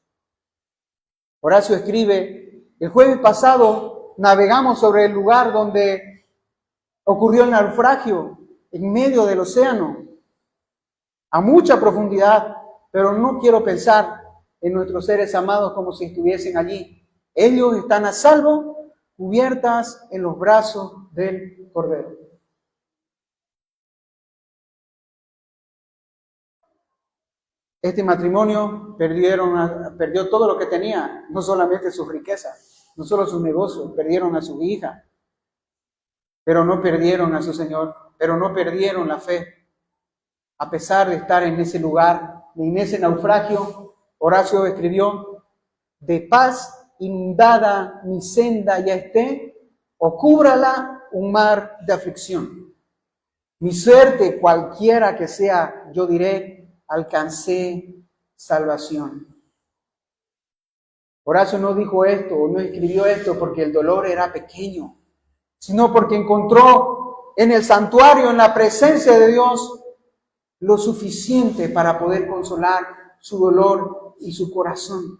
Horacio escribe: el jueves pasado navegamos sobre el lugar donde ocurrió el naufragio, en medio del océano, a mucha profundidad, pero no quiero pensar en nuestros seres amados como si estuviesen allí. Ellos están a salvo, cubiertas en los brazos del Cordero. Este matrimonio perdió todo lo que tenía, no solamente sus riquezas, no solo sus negocios, perdieron a su hija, pero no perdieron a su Señor, pero no perdieron la fe. A pesar de estar en ese lugar, en ese naufragio, Horacio escribió: de paz inundada mi senda ya esté, o cúbrala un mar de aflicción. Mi suerte, cualquiera que sea, yo diré, alcancé salvación. Horacio no dijo esto, o no escribió esto porque el dolor era pequeño, sino porque encontró en el santuario, en la presencia de Dios, lo suficiente para poder consolar su dolor y su corazón,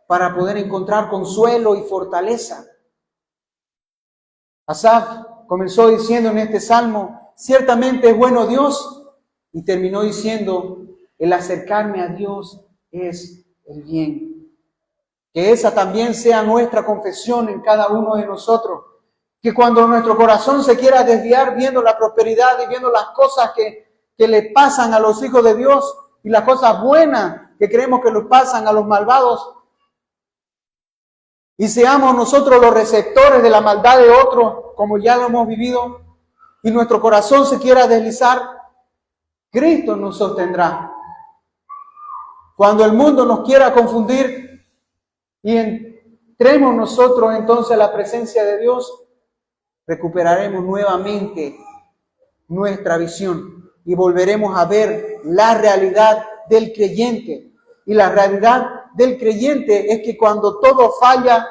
para poder encontrar consuelo y fortaleza. Asaf comenzó diciendo en este salmo: ciertamente es bueno Dios, y terminó diciendo: el acercarme a Dios es el bien. Que esa también sea nuestra confesión en cada uno de nosotros. Que cuando nuestro corazón se quiera desviar viendo la prosperidad y viendo las cosas que le pasan a los hijos de Dios y las cosas buenas que creemos que les pasan a los malvados, y seamos nosotros los receptores de la maldad de otros, como ya lo hemos vivido, y nuestro corazón se quiera deslizar, Cristo nos sostendrá. Cuando el mundo nos quiera confundir y entremos nosotros entonces a la presencia de Dios, recuperaremos nuevamente nuestra visión y volveremos a ver la realidad del creyente. Y la realidad del creyente es que cuando todo falla,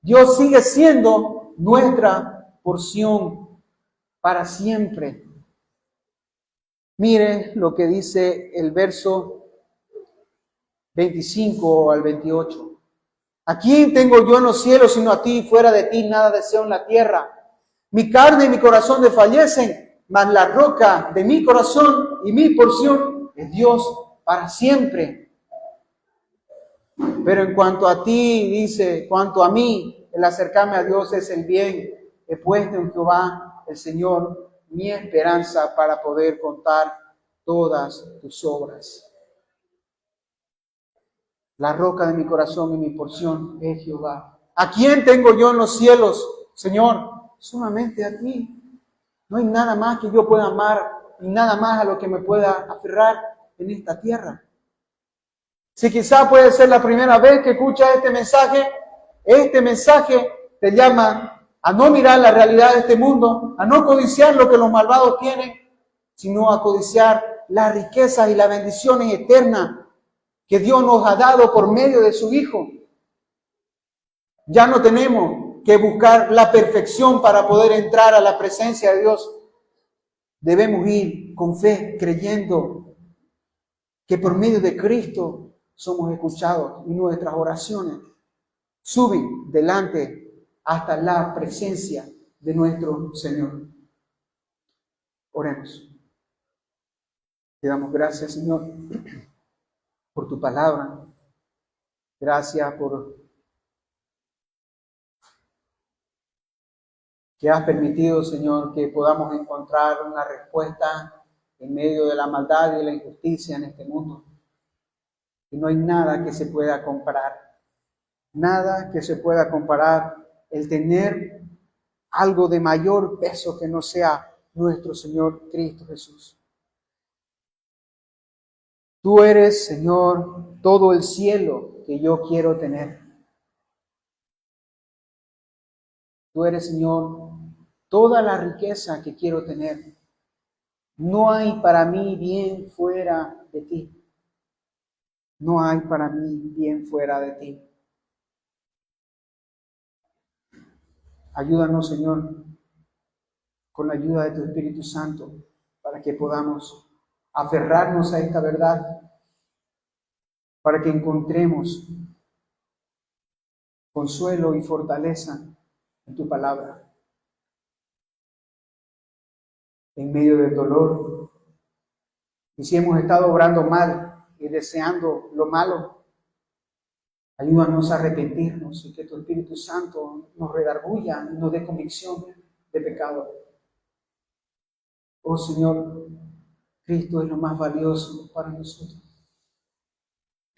Dios sigue siendo nuestra porción para siempre. Mire lo que dice el verso 25 al 28. ¿A quién tengo yo en los cielos sino a ti? Fuera de ti nada deseo en la tierra. Mi carne y mi corazón desfallecen, mas la roca de mi corazón y mi porción es Dios para siempre. Pero en cuanto a ti, dice, cuanto a mí, el acercarme a Dios es el bien. He puesto en Jehová, el Señor, mi esperanza para poder contar todas tus obras. La roca de mi corazón y mi porción es Jehová. ¿A quién tengo yo en los cielos, Señor? Solamente a ti. No hay nada más que yo pueda amar y nada más a lo que me pueda aferrar en esta tierra. Si quizá puede ser la primera vez que escuchas este mensaje te llama a no mirar la realidad de este mundo, a no codiciar lo que los malvados tienen, sino a codiciar las riquezas y las bendiciones eternas que Dios nos ha dado por medio de su Hijo. Ya no tenemos que buscar la perfección para poder entrar a la presencia de Dios. Debemos ir con fe, creyendo que por medio de Cristo somos escuchados y nuestras oraciones suben delante hasta la presencia de nuestro Señor. Oremos. Te damos gracias, Señor, por tu palabra. Gracias por que has permitido, Señor, que podamos encontrar una respuesta en medio de la maldad y de la injusticia en este mundo. Y no hay nada que se pueda comparar. Nada que se pueda comparar el tener algo de mayor peso que no sea nuestro Señor Cristo Jesús. Tú eres, Señor, todo el cielo que yo quiero tener. Tú eres, Señor, toda la riqueza que quiero tener. No hay para mí bien fuera de ti. No hay para mí bien fuera de ti. Ayúdanos, Señor, con la ayuda de tu Espíritu Santo, para que podamos aferrarnos a esta verdad, para que encontremos consuelo y fortaleza en tu palabra. En medio del dolor, y si hemos estado obrando mal y deseando lo malo, ayúdanos a arrepentirnos y que tu Espíritu Santo nos redarguya y nos dé convicción de pecado. Oh Señor, Cristo es lo más valioso para nosotros.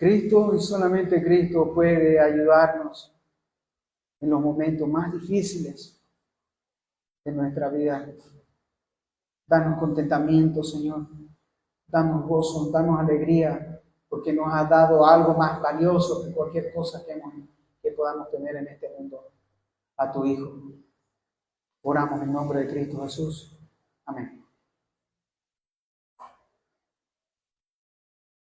Cristo y solamente Cristo puede ayudarnos en los momentos más difíciles de nuestra vida. Danos contentamiento, Señor. Danos gozo, danos alegría, porque nos has dado algo más valioso que cualquier cosa que podamos tener en este mundo. A tu Hijo. Oramos en nombre de Cristo Jesús. Amén.